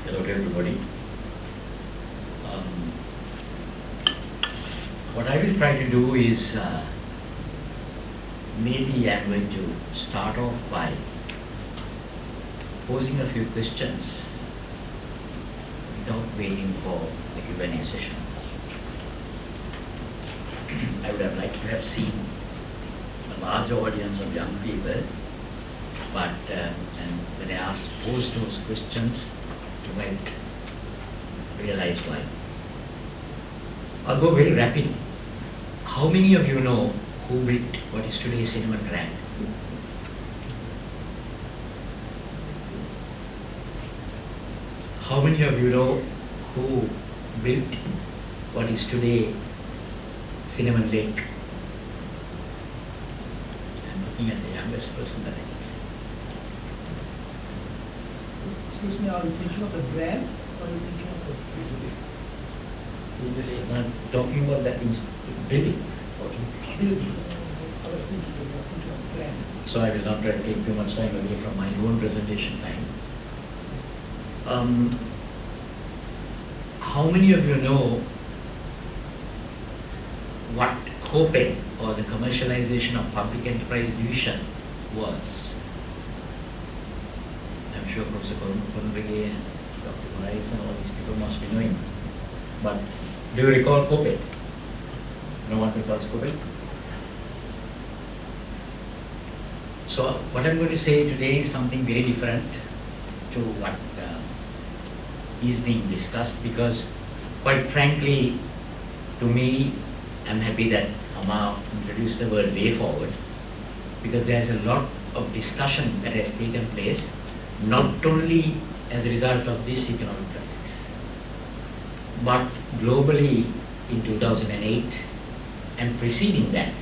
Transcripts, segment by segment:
Hello to everybody. What I will try to do is maybe I'm going to start off by posing a few questions without waiting for the Q&A session. I would have liked to have seen a large audience of young people, but and when I pose those questions, you might realize why. I'll go very rapidly. How many of you know who built what is today Cinnamon Rand? How many of you know who built what is today Cinnamon Lake? I'm looking at the youngest person that I can see. Excuse me, are you thinking of the brand or are you thinking of the facility? I'm talking about that building. Building. I was thinking of brand. So I will not try to take too much time away from my own presentation time. How many of you know what COPED, or the Commercialization of Public Enterprise Division, was? I'm sure Professor Konrege and Dr. Morais and all these people must be knowing. But do you recall COPED? No one recalls COPED? So what I'm going to say today is something very different to what is being discussed, because quite frankly, to me, I'm happy that Amma introduced the word way forward, because there's a lot of discussion that has taken place, not only as a result of this economic crisis, but globally in 2008 and preceding that,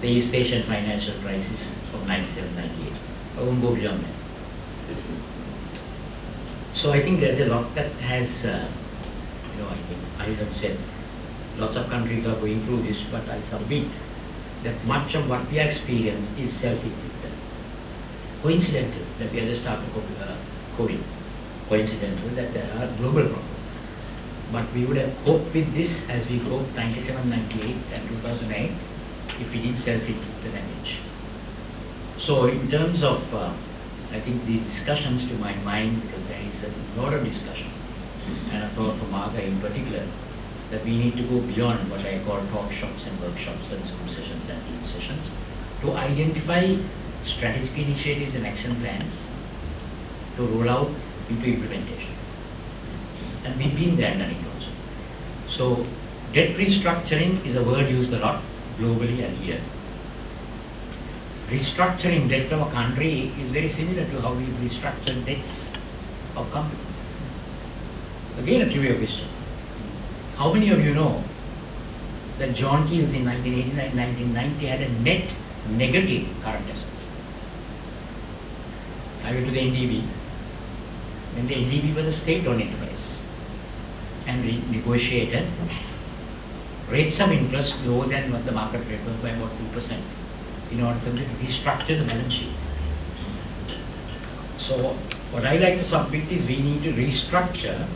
the East Asian financial crisis of 97-98. I won't go beyond that. So I think there's a lot that has, I think I have said, lots of countries are going through this, but I submit that much of what we experience is self-inflicted. Coincidental that we are just after COVID. Coincidental that there are global problems. But we would have coped with this as we coped 97, 98 and 2008 if we didn't self-inflict the damage. So in terms of, I think the discussions to my mind, because there is a lot of discussion, and I thought for Marga in particular, that we need to go beyond what I call talk shops and workshops and Zoom sessions and team sessions to identify strategic initiatives and action plans to roll out into implementation. And we've been there and done it also. So debt restructuring is a word used a lot globally and here. Restructuring debt of a country is very similar to how we restructure debts of companies. Again, a trivia question. How many of you know that John Keels in 1989-1990 had a net negative current asset? I went to the NDB, when the NDB was a state-owned enterprise, and we negotiated rates of interest lower than what the market rate was by about 2% in order for them to restructure the balance sheet. So what I like to submit is we need to restructure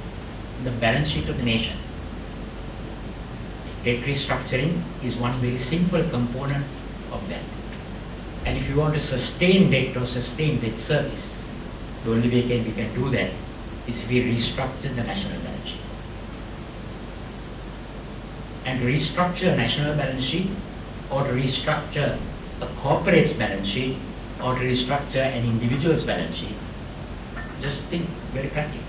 the balance sheet of the nation. Debt restructuring is one very simple component of that. And if you want to sustain debt or sustain debt service, the only way we can do that is if we restructure the national balance sheet. And to restructure a national balance sheet, or to restructure a corporate's balance sheet, or to restructure an individual's balance sheet, just think very practically.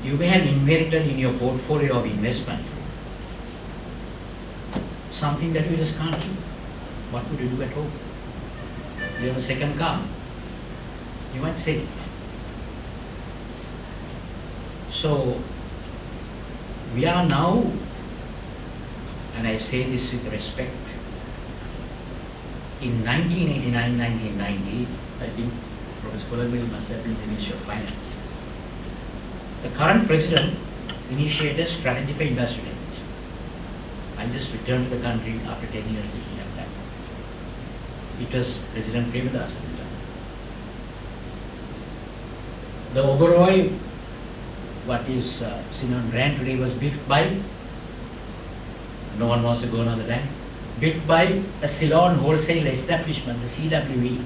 You may have inherited in your portfolio of investment something that you just can't keep. What would you do at home? You have a second car. You might sell it. So we are now, and I say this with respect, in 1989-1990, I think Professor Kolagwil must have been the Minister of Finance. The current president initiated strategy for industrial energy. I just returned to the country after 10 years looking at that. It was President Premadasa. The Oberoi, what is seen on brand today, was built by, no one wants to go on the land, built by a Ceylon wholesale establishment, the CWE,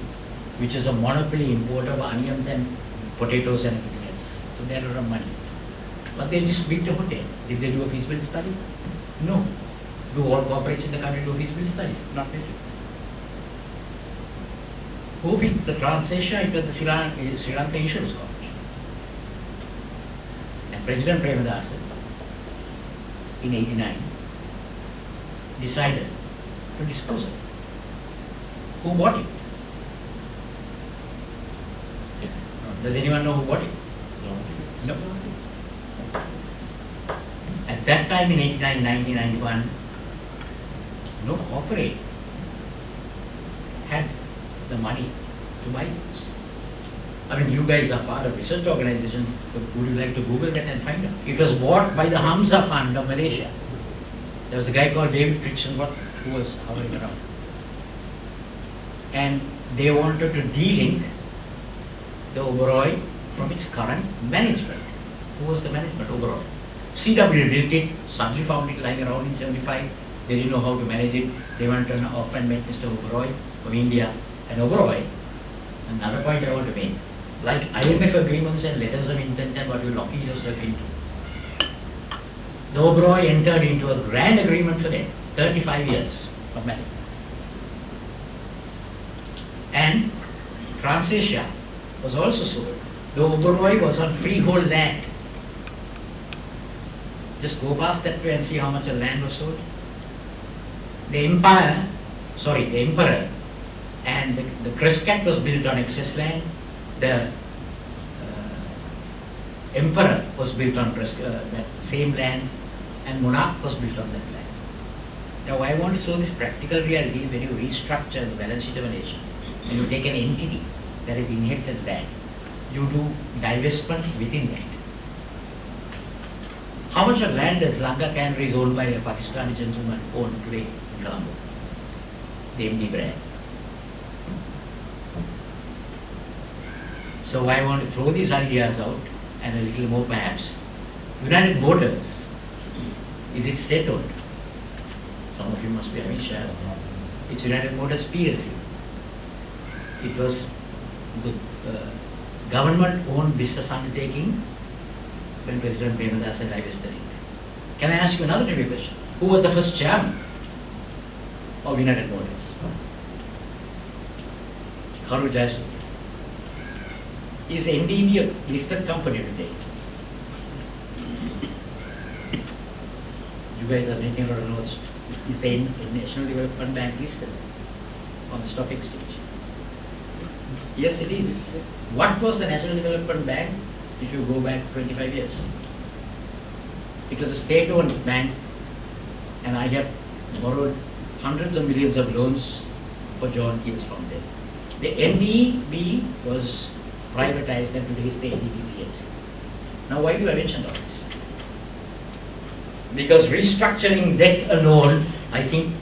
which is a monopoly importer of onions and potatoes and everything else. So they had a lot of money. But they just built a hotel. Did they do a feasibility study? No. Do all corporates in the country do a feasibility study? Not necessarily. Who built the Transasia? It was the Sri Lanka Insurance Corporation. And President Premadasa, in '89, decided to dispose of it. Who bought it? Does anyone know who bought it? No. At that time in '89, 1991, no corporate had the money to buy this. I mean, you guys are part of research organizations, but would you like to Google that and find out? It was bought by the Hamza Fund of Malaysia. There was a guy called David Crichton who was hovering around. And they wanted to de-link the Oberoi from its current management. Who was the management? Oberoi. CW built it, suddenly found it lying around in '75. They didn't know how to manage it. They went off and met Mr. Oberoi from India. And Oberoi, another point I want to make, like IMF agreements and letters of intent and what you're locking yourself into. The Oberoi entered into a grand agreement for them, 35 years of marriage. And Transasia was also sold. The Oberoi was on freehold land. Just go past that way and see how much the land was sold. The Emperor and the Crescat was built on excess land. The Emperor was built on that same land, and Monarch was built on that land. Now I want to show this practical reality when you restructure the balance sheet of a nation, and you take an entity that is inherited land, you do divestment within that. How much of land does Lanka Cannery is owned by a Pakistani gentleman owned today in Colombo? The MD brand. So I want to throw these ideas out and a little more perhaps. United Motors, is it state-owned? Some of you must be having shares. It's United Motors PLC. It was the government-owned business undertaking when President Premadasa divested it. Can I ask you another trivia question? Who was the first chairman of United Motors? Ranel Wijeysinha. Is NDB a listed company today? You guys are making a lot of notes. Is the National Development Bank listed on the stock exchange? Yes, it is. What was the National Development Bank if you go back 25 years? It was a state-owned bank, and I have borrowed hundreds of millions of loans for John Keats from them. The NDB was privatized, and today is the NDB PLC. Now, why do I mention all this? Because restructuring debt alone, I think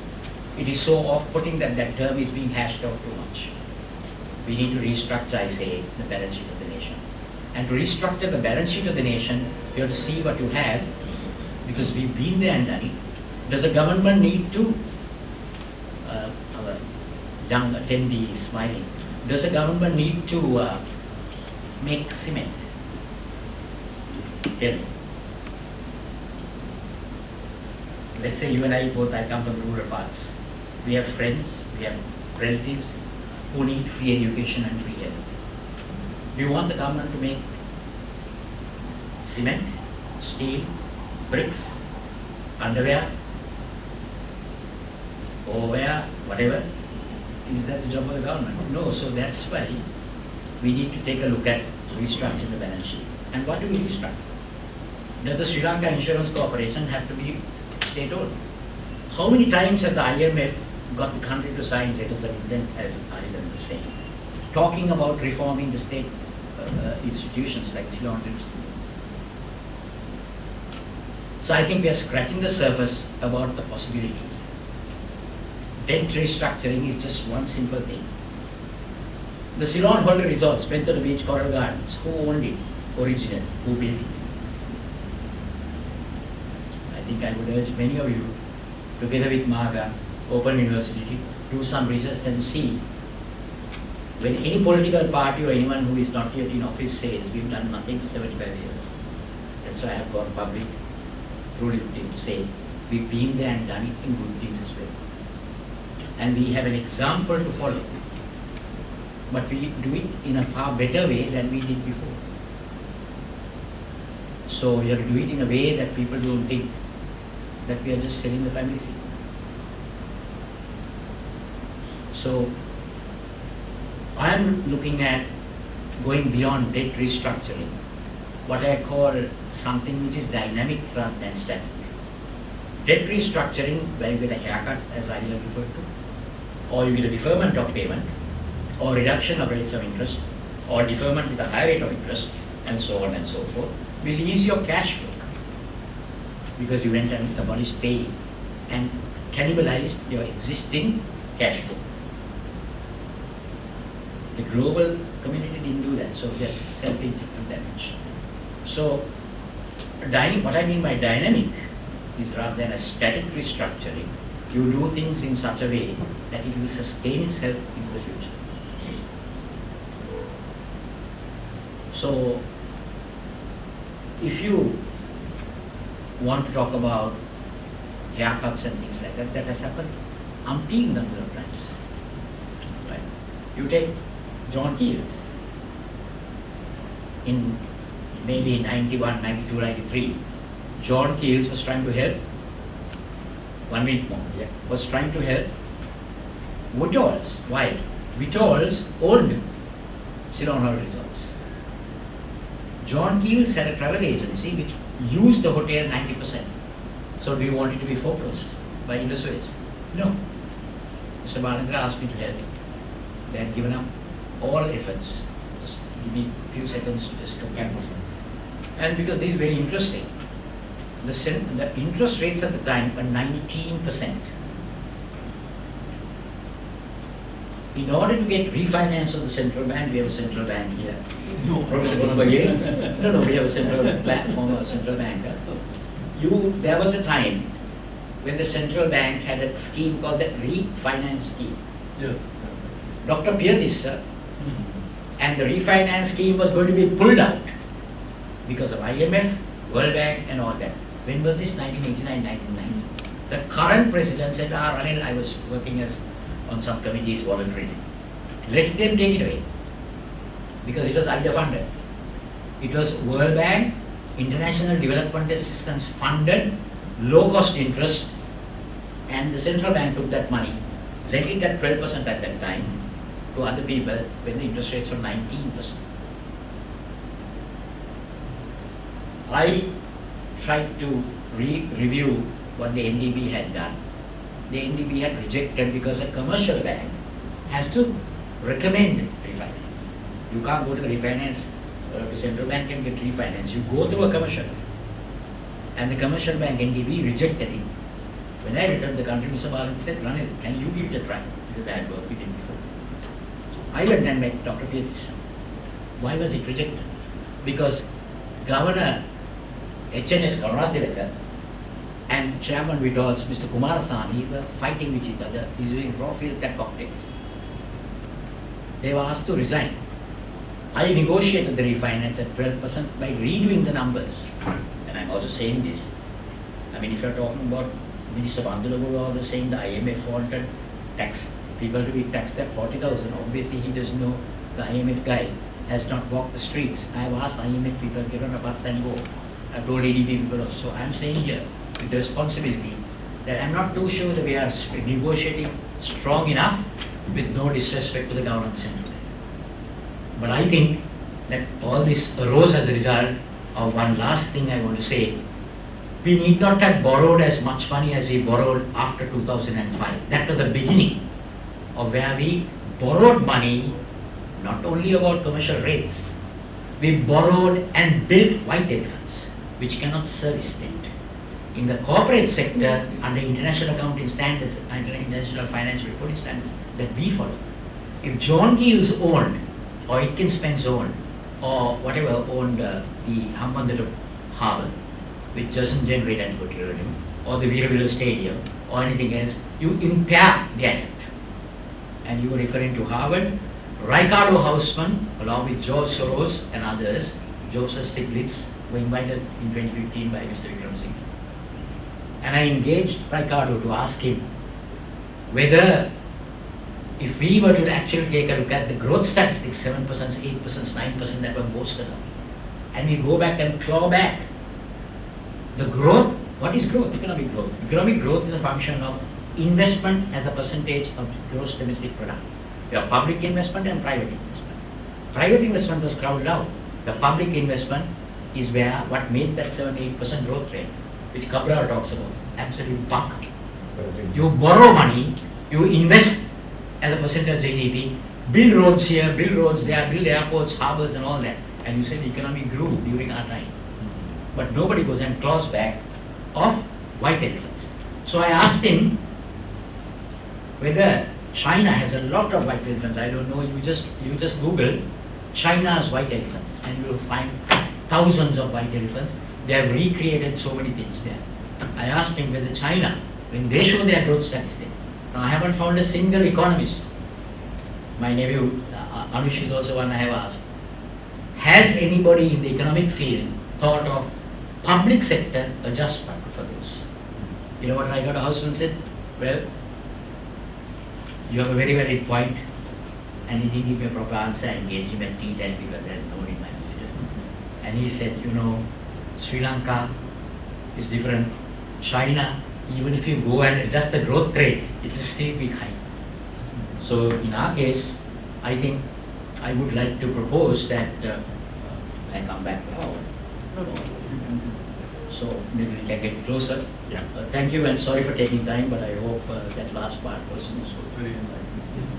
it is so off-putting that that term is being hashed out too much. We need to restructure, I say, the balance sheet of the nation. And to restructure the balance sheet of the nation, you have to see what you have, because we've been there and done it. Does a government need to, our young attendee is smiling, does a government need to make cement? Tell me. Let's say you and I both, I come from rural parts. We have friends, we have relatives who need free education and free health. Do you want the government to make cement, steel, bricks, underwear, overwear, whatever? Is that the job of the government? No, so that's why we need to take a look at restructuring the balance sheet. And what do we restructure? Does the Sri Lanka Insurance Corporation have to be state-owned? How many times has the IMF got the country to sign letters of intent, as Ireland was saying, talking about reforming the state institutions like Sri Lanka? So I think we are scratching the surface about the possibilities. Debt restructuring is just one simple thing. The Ceylon Holder Resorts, Bentham Beach, Coral Gardens, who owned it? original, who built it. I think I would urge many of you, together with Maga, Open University, do some research and see when any political party or anyone who is not yet in office says we've done nothing for 75 years. That's why I have gone public through LinkedIn to say we've been there and done it in good things as well. And we have an example to follow. But we do it in a far better way than we did before. So we have to do it in a way that people don't think that we are just selling the family secret. So I am looking at going beyond debt restructuring, what I call something which is dynamic rather than static. Debt restructuring, where you get a haircut, as I have referred to, or you get a deferment of payment, or reduction of rates of interest, or deferment with a high rate of interest, and so on and so forth, will ease your cash flow because you went and abolished paying and cannibalized your existing cash flow. The global community didn't do that, so that's self-inflicted damage. So, what I mean by dynamic is rather than a static restructuring, you do things in such a way that it will sustain itself into the future. So, if you want to talk about haircuts and things like that, that has happened umpteen number of times. Right? You take John Keels in maybe 91, 92, 93. John Keels was trying to help, 1 minute more, was trying to help Whittall's. Why? Whittall's owned Ceylon Hotel Resorts. John Keels had a travel agency which used the hotel 90%. So do you want it to be foreclosed by Indosuez? No. Mr. Balandra asked me to help. They had given up all efforts. Just give me a few seconds to just compare this. And because this is very interesting, the interest rates at the time were 19%. In order to get refinance of the central bank, we have a central bank here. No, Professor Gunabagir. No, we have a central bank, former central banker. There was a time when the central bank had a scheme called the refinance scheme. Yes. Dr. Piatis, sir, and the refinance scheme was going to be pulled out because of IMF, World Bank and all that. When was this? 1989, 1990. The current president said, Ranel, I was working on some committees voluntarily. Let them take it away. Because it was IDA funded. It was World Bank, International Development Assistance funded, low cost interest, and the central bank took that money, let it at 12% at that time to other people when the interest rates were 19%. I tried to review what the NDB had done. The NDB had rejected because a commercial bank has to recommend refinance. You can't go to the refinance, the central bank can get refinance. You go through a commercial bank. And the commercial bank NDB rejected it. When I returned the country, Mr. Balan said, Ranel, can you give it a try? Because I had worked with it before. I went and met Dr. Piatis. Why was it rejected? Because Governor HNS Karunatilaka and Chairman Whittall's Mr. Kumarasamy were fighting with each other using raw field cocktails. They were asked to resign. I negotiated the refinance at 12% by redoing the numbers. And I'm also saying this. I mean, if you're talking about Minister Bandulago was saying the IMF wanted people to be taxed at 40,000. Obviously, he doesn't know the IMF guy has not walked the streets. I have asked IMF people to get on a bus and go. I've told ADB people also. So I'm saying here with responsibility that I'm not too sure that we are negotiating strong enough with no disrespect to the government of the central bank. But I think that all this arose as a result of one last thing I want to say. We need not have borrowed as much money as we borrowed after 2005. That was the beginning of where we borrowed money, not only about commercial rates. We borrowed and built white elephants, which cannot service debt. In the corporate sector, under international accounting standards, international financial reporting standards that we follow, if John Keels owned or Aitken Spence owned or whatever owned the Hambantota Harbour, which doesn't generate adequate revenue, or the Veeravilla Stadium, or anything else, you impair the asset. And you were referring to Harvard. Ricardo Hausmann, along with George Soros and others, Joseph Stiglitz, were invited in 2015 by Mr. Wijeysinha. And I engaged Ricardo to ask him whether, if we were to actually take a look at the growth statistics, 7%, 8%, 9% that were boasted of, and we go back and claw back the growth. What is growth? Economic growth. Economic growth is a function of investment as a percentage of gross domestic product. You have public investment and private investment. Private investment was crowded out. The public investment is where what made that 7-8% growth rate, which Cabral talks about. Absolute bunk. You borrow money, you invest as a percentage of GDP, build roads here, build roads there, build airports, harbors and all that. And you say the economy grew during our time. But nobody goes and claws back of white elephants. So I asked him whether China has a lot of white elephants. I don't know, you just Google China's white elephants and you will find thousands of white elephants. They have recreated so many things there. I asked him whether China, when they show their growth statistics, now I haven't found a single economist. My nephew Anush is also one I have asked. Has anybody in the economic field thought of public sector adjustment for this? You know what Ricardo Hausmann said? Well, you have a very valid point, and he didn't give me a proper answer. I engaged him at tea time because I had known him my visit. And he said, you know, Sri Lanka is different. China, even if you go and adjust the growth rate, it will still be high. So in our case, I think I would like to propose that I come back. So maybe we can get closer. Yeah. Thank you and sorry for taking time, but I hope that last part was useful. Very enlightening.